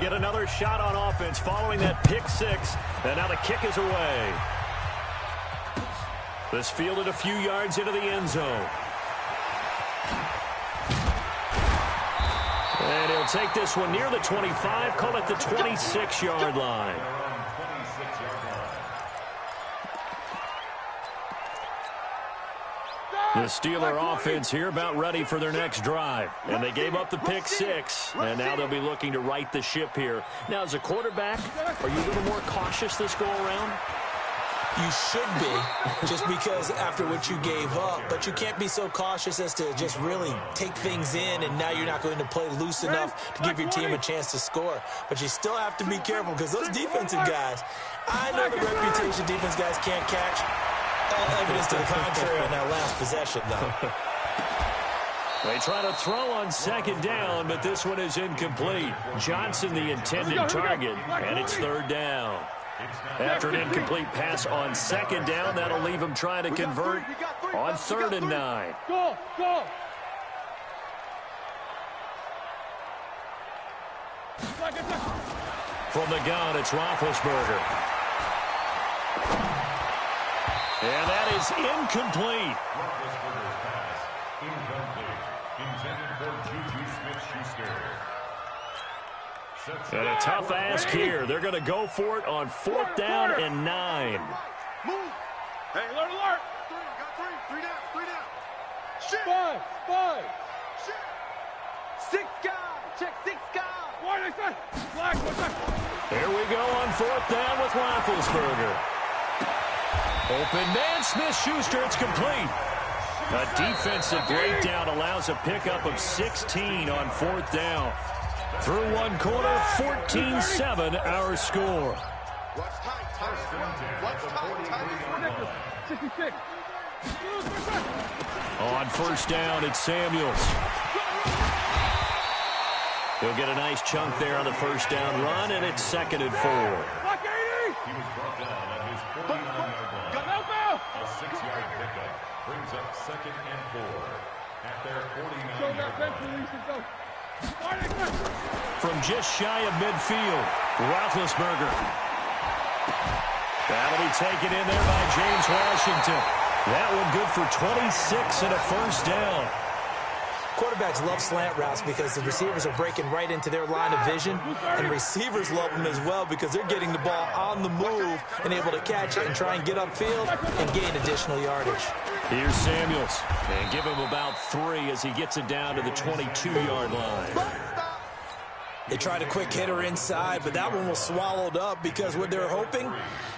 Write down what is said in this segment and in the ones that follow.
get another shot on offense following that pick six. And now the kick is away. This fielded a few yards into the end zone. And he'll take this one near the 25, call it the 26-yard line. The Steeler offense here about ready for their next drive. And they gave up the pick six, and now they'll be looking to right the ship here. Now, as a quarterback, are you a little more cautious this go-around? You should be, just because after what you gave up. But you can't be so cautious as to just really take things in, and now you're not going to play loose enough to give your team a chance to score. But you still have to be careful, because those defensive guys, I know the reputation defense guys can't catch. Evidence to the contrary on that last possession, though. They try to throw on second down, but this one is incomplete. Johnson the intended target, and it's third down. After an incomplete pass on second down, that'll leave him trying to convert on 3rd and 9. Go, go. From the gun, it's Roethlisberger. And that is incomplete. Roethlisberger's pass, incomplete. Intended for Juju Smith-Schuster. And a tough ask here. They're going to go for it on 4th down and 9. Move. Hey, alert, alert. Three down. Shit. Five. Shit. 6 guys. Check 6 guys. Flag. Here we go on 4th down with Roethlisberger. Open man, Smith-Schuster, it's complete. A defensive breakdown allows a pickup of 16 on 4th down. Through one quarter, 14-7 our score. Watch tight. 66. On 1st down, it's Samuels. He'll get a nice chunk there on the 1st down run, and it's 2nd and 4. He was brought down at his 49-yard line. A 6-yard pickup brings up 2nd and 4 at their 49-yard line. From just shy of midfield, Roethlisberger. That'll be taken in there by James Washington. That one good for 26 and a 1st down. Quarterbacks love slant routes because the receivers are breaking right into their line of vision, and receivers love them as well because they're getting the ball on the move and able to catch it and try and get upfield and gain additional yardage. Here's Samuels, and give him about 3 as he gets it down to the 22-yard line. They tried a quick hitter inside, but that one was swallowed up because what they're hoping,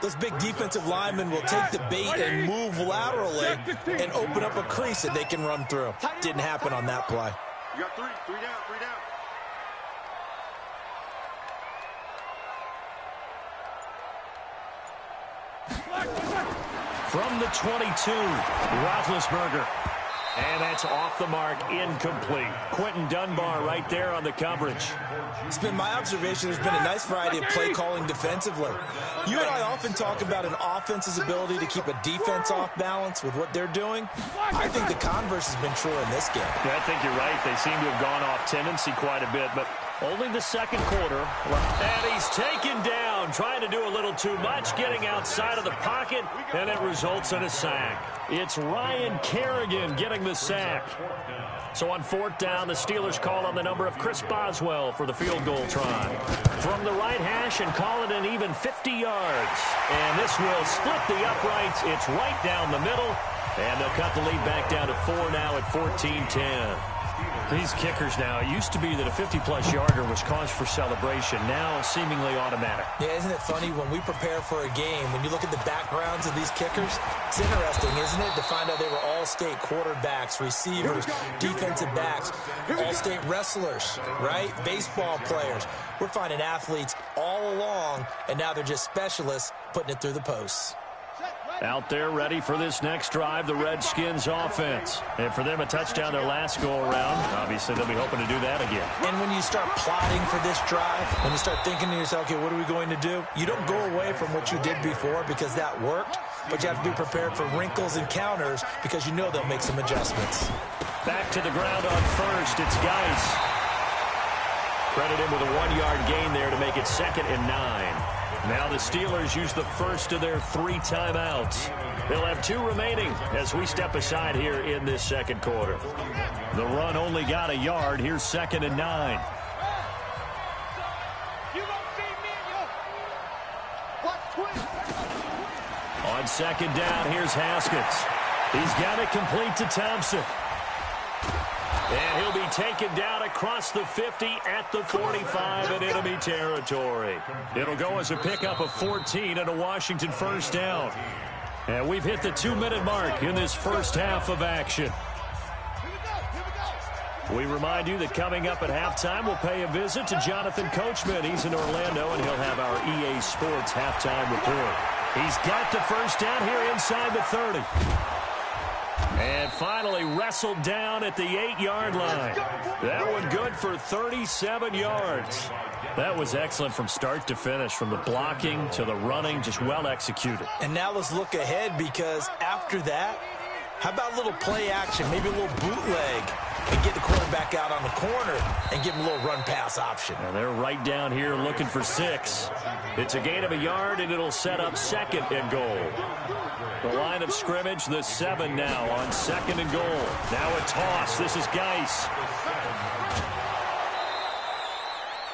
those big defensive linemen will take the bait and move laterally and open up a crease that they can run through. Didn't happen on that play. You got 3 down. From the 22, Roethlisberger. And that's off the mark, incomplete. Quentin Dunbar right there on the coverage. It's been my observation there's been a nice variety of play calling defensively. You and I often talk about an offense's ability to keep a defense off balance with what they're doing. I think the converse has been true in this game. Yeah, I think you're right. They seem to have gone off tendency quite a bit, but only the 2nd quarter. And he's taken down, trying to do a little too much, getting outside of the pocket, and it results in a sack. It's Ryan Kerrigan getting the sack. So on 4th down, the Steelers call on the number of Chris Boswell for the field goal try. From the right hash and call it an even 50 yards. And this will split the uprights. It's right down the middle. And they'll cut the lead back down to 4 now at 14-10. These kickers now, it used to be that a 50-plus yarder was cause for celebration. Now seemingly automatic. Yeah, isn't it funny when we prepare for a game, when you look at the backgrounds of these kickers, it's interesting, isn't it, to find out they were all-state quarterbacks, receivers, defensive backs, all-state wrestlers, right? Baseball players. We're finding athletes all along, and now they're just specialists putting it through the posts. Out there ready for this next drive, the Redskins offense. And for them, a touchdown their last go-around. Obviously, they'll be hoping to do that again. And when you start plotting for this drive, when you start thinking to yourself, okay, what are we going to do? You don't go away from what you did before because that worked, but you have to be prepared for wrinkles and counters because you know they'll make some adjustments. Back to the ground on 1st, it's Geis. Credit him with a 1-yard gain there to make it 2nd and 9. Now the Steelers use the first of their 3 timeouts. They'll have 2 remaining as we step aside here in this second quarter. The run only got a yard. Here's 2nd and 9. On 2nd down, here's Haskins. He's got it complete to Thompson. And he'll be taken down across the 50 at the 45 in enemy territory. It'll go as a pickup of 14 and a Washington first down. And we've hit the 2-minute mark in this first half of action. We remind you that coming up at halftime, we'll pay a visit to Jonathan Coachman. He's in Orlando, and he'll have our EA Sports halftime report. He's got the first down here inside the 30. And finally wrestled down at the 8-yard line. That one good for 37 yards. That was excellent from start to finish, from the blocking to the running, just well executed. And now let's look ahead, because after that, how about a little play action, maybe a little bootleg, and get the quarterback out on the corner and give him a little run-pass option. And they're right down here looking for 6. It's a gain of a yard, and it'll set up 2nd and goal. The line of scrimmage, the 7 now on 2nd and goal. Now a toss. This is Geis.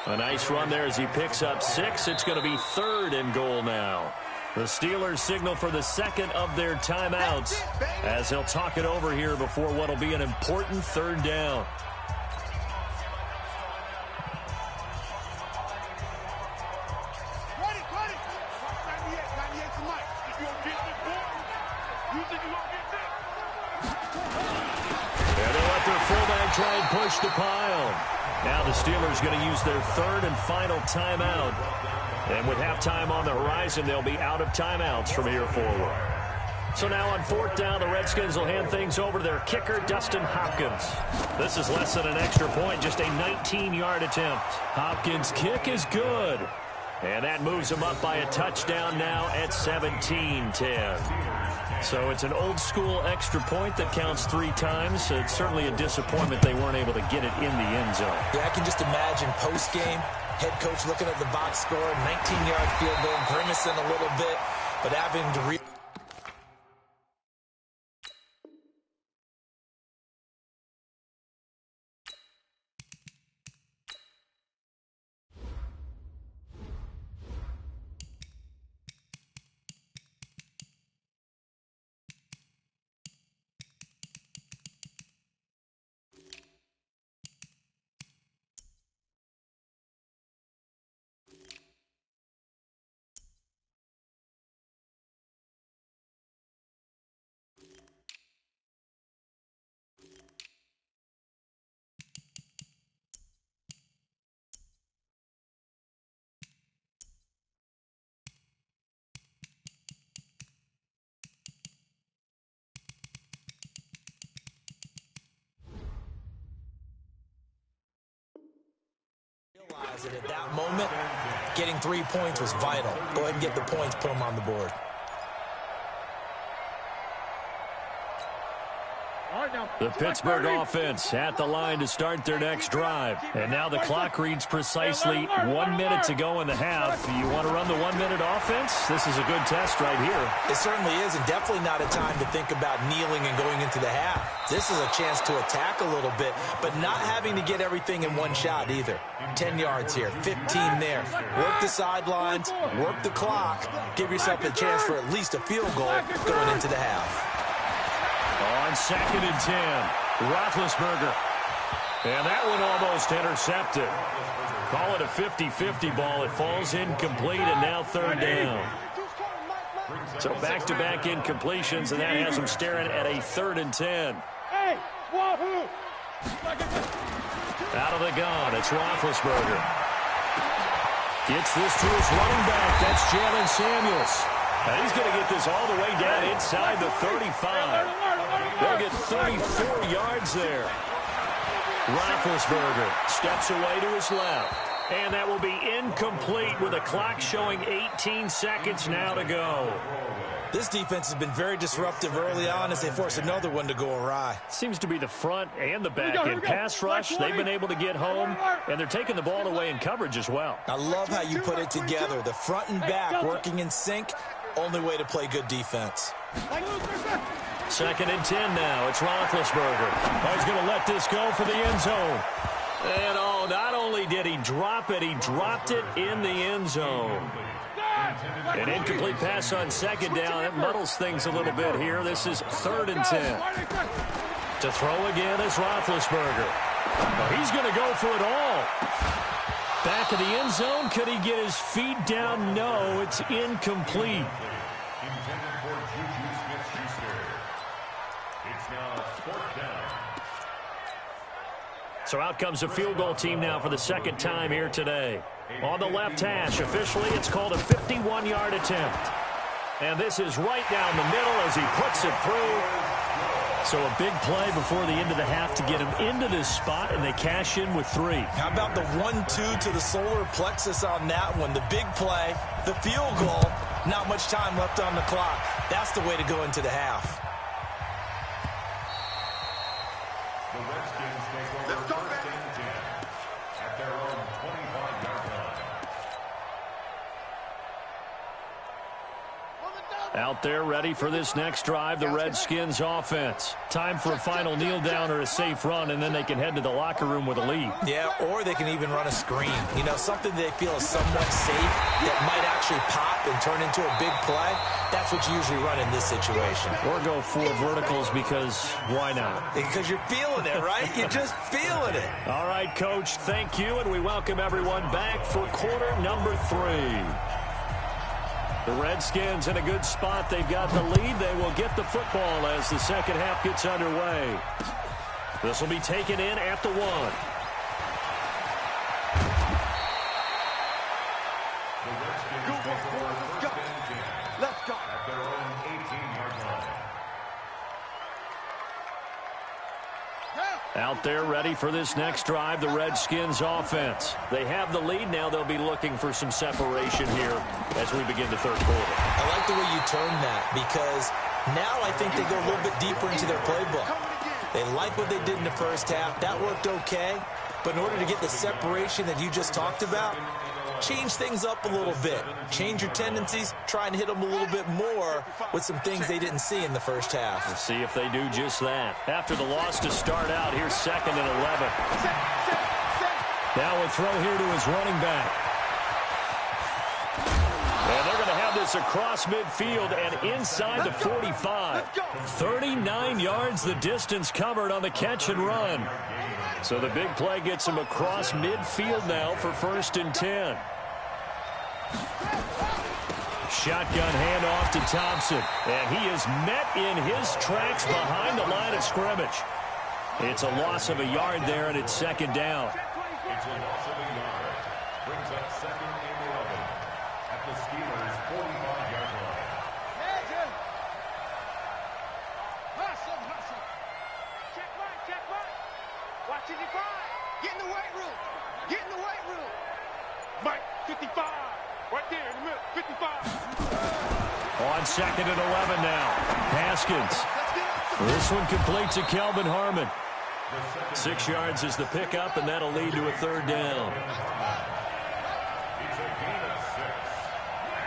A nice run there as he picks up 6. It's going to be 3rd and goal now. The Steelers signal for the 2nd of their timeouts as they'll talk it over here before what will be an important 3rd down. And they'll let their fullback try and push the pile. Now the Steelers going to use their 3rd and final timeout. And with halftime on the horizon, they'll be out of timeouts from here forward. So now on 4th down, the Redskins will hand things over to their kicker, Dustin Hopkins. This is less than an extra point, just a 19-yard attempt. Hopkins' kick is good. And that moves him up by a touchdown now at 17-10. So it's an old-school extra point that counts 3 times. It's certainly a disappointment they weren't able to get it in the end zone. Yeah, I can just imagine post-game, head coach looking at the box score, 19-yard field goal, grimacing a little bit, but having to realize that at that moment, getting 3 points was vital. Go ahead and get the points, put them on the board. The Pittsburgh offense at the line to start their next drive. And now the clock reads precisely 1 minute to go in the half. You want to run the 1-minute offense? This is a good test right here. It certainly is, and definitely not a time to think about kneeling and going into the half. This is a chance to attack a little bit, but not having to get everything in one shot either. 10 yards here, 15 there. Work the sidelines, work the clock, give yourself a chance for at least a field goal going into the half. On 2nd and 10, Roethlisberger. And that one almost intercepted. Call it a 50-50 ball. It falls incomplete, and now 3rd down. So back-to-back incompletions, and that has them staring at a 3rd and 10. Out of the gun, it's Roethlisberger. Gets this to his running back. That's Jalen Samuels. And he's going to get this all the way down inside the 35. They'll get 34 yards there. Roethlisberger steps away to his left. And that will be incomplete with a clock showing 18 seconds now to go. This defense has been very disruptive early on as they force another one to go awry. Seems to be the front and the back in pass rush. They've been able to get home, and they're taking the ball away in coverage as well. I love how you put it together. The front and back working in sync. Only way to play good defense. 2nd and 10 now. It's Roethlisberger. Oh, he's going to let this go for the end zone. And not only did he drop it, he dropped it in the end zone. An incomplete pass on 2nd down. That muddles things a little bit here. This is 3rd and 10. To throw again is Roethlisberger. Oh, he's going to go for it all. Back of the end zone. Could he get his feet down? No, it's incomplete. Intended for Juju Smith-Schuster. It's now 4th down. So out comes a field goal team now for the 2nd time here today. On the left hash, officially it's called a 51-yard attempt. And this is right down the middle as he puts it through. So a big play before the end of the half to get him into this spot, and they cash in with 3. How about the 1-2 to the solar plexus on that one? The big play, the field goal, not much time left on the clock. That's the way to go into the half. The Redskins take over 1st and 10 at their own 25-yard line. Out there ready for this next drive, the Redskins offense. Time for a final kneel down or a safe run, and then they can head to the locker room with a lead. Yeah, or they can even run a screen. You know, something they feel is somewhat safe that might actually pop and turn into a big play. That's what you usually run in this situation. Or go 4 verticals because why not? Because you're feeling it, right? You're just feeling it. All right, Coach, thank you, and we welcome everyone back for quarter number 3. The Redskins in a good spot. They've got the lead. They will get the football as the second half gets underway. This will be taken in at the 1. The Redskins take over 1st and 10 Let's go. at their own 18-yard line. Out there ready for this next drive, the Redskins offense. They have the lead now. They'll be looking for some separation here as we begin the 3rd quarter. I like the way you turn that because now I think they go a little bit deeper into their playbook. They like what they did in the first half. That worked okay. But in order to get the separation that you just talked about, change things up a little bit. Change your tendencies. Try and hit them a little bit more with some things they didn't see in the first half. We'll see if they do just that. After the loss to start out, here's 2nd and 11. Now a throw here to his running back. And they're going to have this across midfield and inside the 45. 39 yards the distance covered on the catch and run. So the big play gets him across midfield now for 1st and 10. Shotgun handoff to Thompson. And he is met in his tracks behind the line of scrimmage. It's a loss of a yard there, and it's 2nd down. It's a loss of a yard. Brings up 2nd and 11 at the Steelers' 45-yard line. Check right. Watch it, get in the weight room. Get in the weight room. Mike, 55. Right there in the middle, 55. On 2nd and 11 now. Haskins. This one completes to Kelvin Harmon. 6 yards is the pickup, and that'll lead to a 3rd down. It's a gain of 6.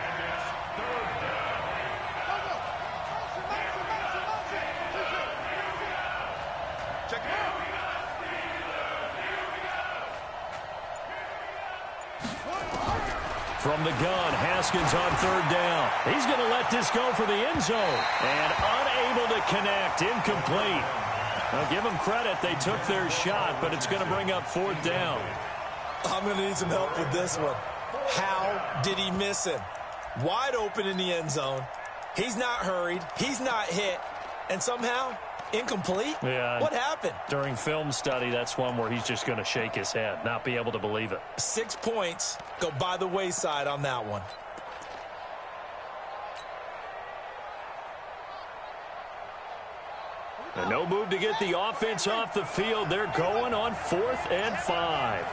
And it's 3rd down. Check it out. From the gun, Haskins on 3rd down. He's going to let this go for the end zone. And unable to connect, incomplete. Now give them credit, they took their shot, but it's going to bring up 4th down. I'm going to need some help with this one. How did he miss him? Wide open in the end zone. He's not hurried. He's not hit. And somehow, incomplete? Yeah. What happened? During film study, that's one where he's just going to shake his head, not be able to believe it. 6 points go by the wayside on that one. And no move to get the offense off the field. They're going on 4th and 5.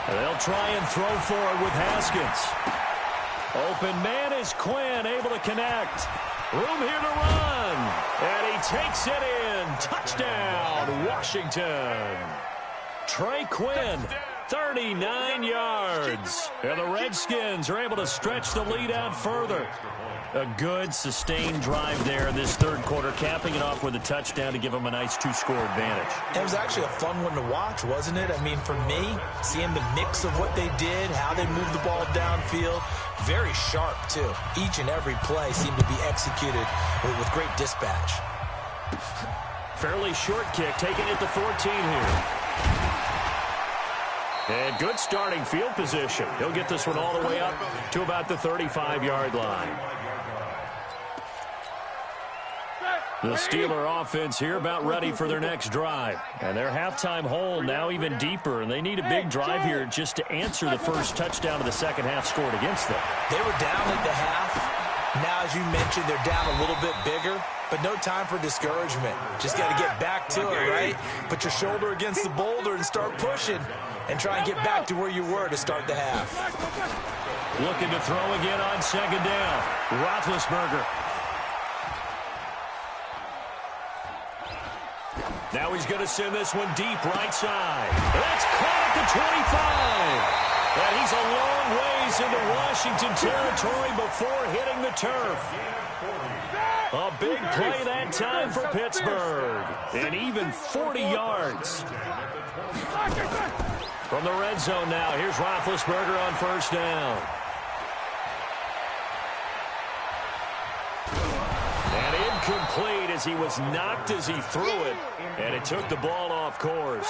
And they'll try and throw for it with Haskins. Open man is Quinn, able to connect. Room here to run. And he takes it in. Touchdown, Washington. Trey Quinn, 39 yards. And the Redskins are able to stretch the lead out further. A good, sustained drive there in this third quarter, capping it off with a touchdown to give them a nice two-score advantage. It was actually a fun one to watch, wasn't it? I mean, for me, seeing the mix of what they did, how they moved the ball downfield, very sharp, too. Each and every play seemed to be executed with great dispatch. Fairly short kick, taking it to 14 here. And good starting field position. He'll get this one all the way up to about the 35-yard line. The Steeler offense here about ready for their next drive. And their halftime hole now even deeper, and they need a big drive here just to answer the first touchdown of the second half scored against them. They were down at the half. Now, as you mentioned, they're down a little bit bigger, but no time for discouragement. Just got to get back to it, right? Put your shoulder against the boulder and start pushing and try and get back to where you were to start the half. Looking to throw again on second down. Roethlisberger. Now he's going to send this one deep right side. That's caught at the 25. And he's a long ways into Washington territory before hitting the turf. A big play that time for Pittsburgh. And even 40 yards. From the red zone now, here's Roethlisberger on first down. And incomplete as he was knocked as he threw it. And it took the ball off course.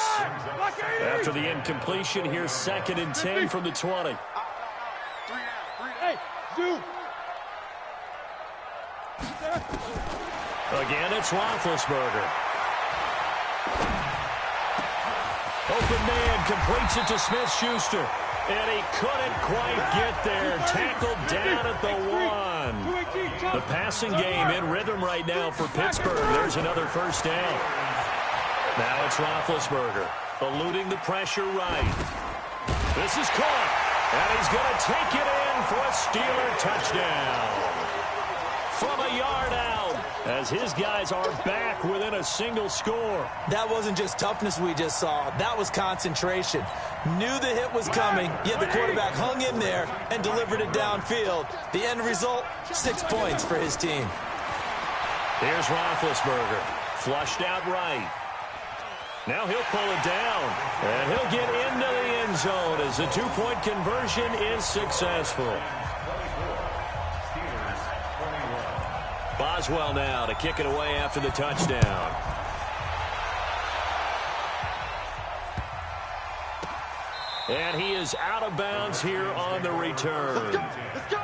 After the incompletion, here's 2nd and 10 from the 20. Again, it's Roethlisberger. Open man completes it to Smith-Schuster. And he couldn't quite get there. Tackled down at the 1. The passing game in rhythm right now for Pittsburgh. There's another first down. Now it's Roethlisberger, eluding the pressure right. This is caught, and he's going to take it in for a Steeler touchdown. From a yard out, as his guys are back within a single score. That wasn't just toughness we just saw. That was concentration. Knew the hit was coming, yet the quarterback hung in there and delivered it downfield. The end result, 6 points for his team. Here's Roethlisberger, flushed out right. Now he'll pull it down, and he'll get into the end zone as the two-point conversion is successful. Boswell now to kick it away after the touchdown. And he is out of bounds here on the return. Let's go!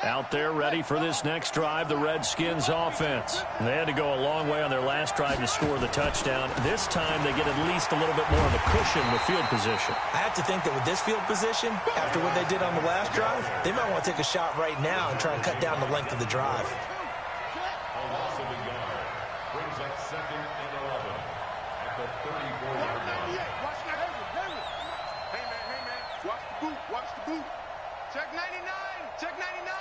Out there ready for this next drive, the Redskins offense. And they had to go a long way on their last drive to score the touchdown. This time they get at least a little bit more of a cushion with field position. I have to think that with this field position, after what they did on the last drive, they might want to take a shot right now and try and cut down the length of the drive. A loss of a yard brings up 2nd and 11 at the 34-yard line. Hey, man. Watch the boot. Watch the boot. Check 99. Check 99.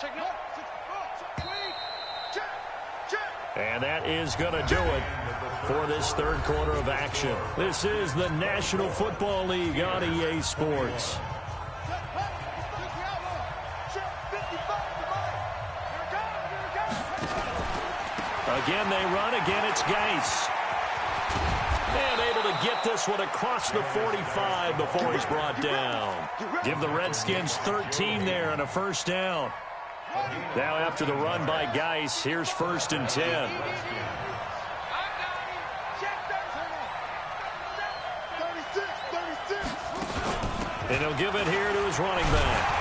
Check 99. And that is going to do it for this third quarter of action. This is the National Football League on EA Sports. Again, they run. Again, it's Geis. And able to get this one across the 45 before he's brought down. Give the Redskins 13 there and a first down. Now after the run by Geis, here's 1st and 10. And he'll give it here to his running back.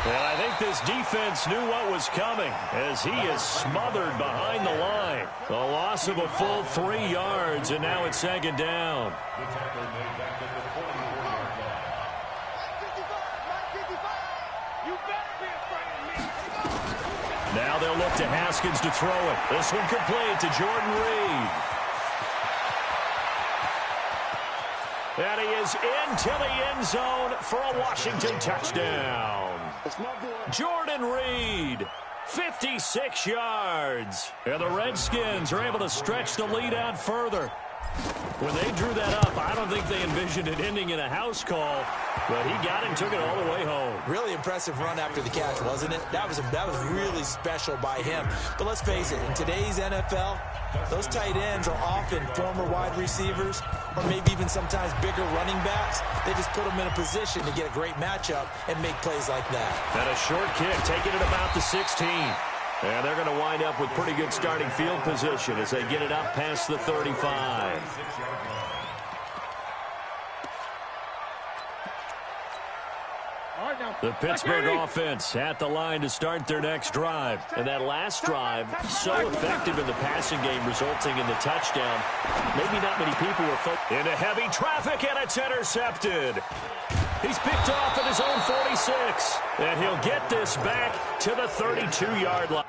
And I think this defense knew what was coming as he is smothered behind the line. A loss of a full 3 yards, and now it's 2nd down. The tackle made back at the 44-yard line. You better be Now they'll look to Haskins to throw it. This one complete to Jordan Reed. And he is into the end zone for a Washington touchdown. Jordan Reed, 56 yards. And the Redskins are able to stretch the lead out further. When they drew that up, I don't think they envisioned it ending in a house call, but he got it and took it all the way home. Really impressive run after the catch, wasn't it? That was really special by him. But let's face it, in today's NFL, those tight ends are often former wide receivers or maybe even sometimes bigger running backs. They just put them in a position to get a great matchup and make plays like that. And a short kick, taking it about the 16. And they're going to wind up with pretty good starting field position as they get it up past the 35. The Pittsburgh offense at the line to start their next drive. And that last drive, so effective in the passing game, resulting in the touchdown. Maybe not many people were focused. Into heavy traffic, and it's intercepted. He's picked off at his own 46. And he'll get this back to the 32-yard line.